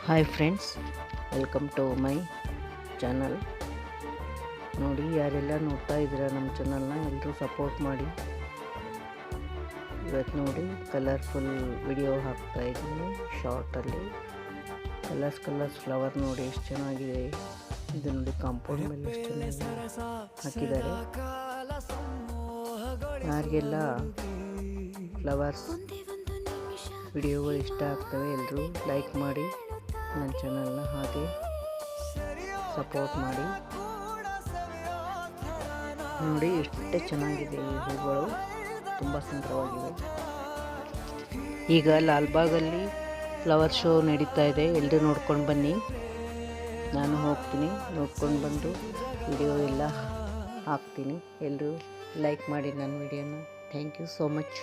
Hi friends, welcome to my channel. ನೋಡಿ, ಯಾರೆಲ್ಲ ನೋಡ್ತಾ ಇದ್ದೀರಾ ನಮ್ಮ ಚಾನಲ್ನ ಎಲ್ಲರೂ ಸಪೋರ್ಟ್ ಮಾಡಿ. ಇವತ್ತು ನೋಡಿ ಕಲರ್ಫುಲ್ ವಿಡಿಯೋ ಹಾಕ್ತಾ ಇದ್ದೀನಿ. ಶಾರ್ಟಲ್ಲಿ ಕಲರ್ಸ್ ಫ್ಲವರ್ ನೋಡಿ ಎಷ್ಟು ಚೆನ್ನಾಗಿದೆ. ಇದು ನೋಡಿ ಕಾಂಪೌಂಡ್ ಮೇಲೆ ಎಷ್ಟು ಚೆನ್ನಾಗಿ ಹಾಕಿದ್ದಾರೆ. ಯಾರಿಗೆಲ್ಲ ಫ್ಲವರ್ಸ್ ವಿಡಿಯೋಗಳು ಇಷ್ಟ ಆಗ್ತವೆ ಎಲ್ಲರೂ ಲೈಕ್ ಮಾಡಿ, ನನ್ನ ಚಾನಲ್ನ ಹಾಗೆ ಸಪೋರ್ಟ್ ಮಾಡಿ. ನೋಡಿ ಎಷ್ಟು ಚೆನ್ನಾಗಿದೆ ಈ ಹೂಗಳು, ತುಂಬ ಸುಂದರವಾಗಿವೆ. ಈಗ ಲಾಲ್ಬಾಗಲ್ಲಿ ಫ್ಲವರ್ ಶೋ ನಡೀತಾ ಇದೆ, ಎಲ್ಲರೂ ನೋಡ್ಕೊಂಡು ಬನ್ನಿ. ನಾನು ಹೋಗ್ತೀನಿ, ನೋಡ್ಕೊಂಡು ಬಂದು ವಿಡಿಯೋ ಎಲ್ಲ ಹಾಕ್ತೀನಿ. ಎಲ್ಲರೂ ಲೈಕ್ ಮಾಡಿ ನನ್ನ ವಿಡಿಯೋನ. Thank you so much.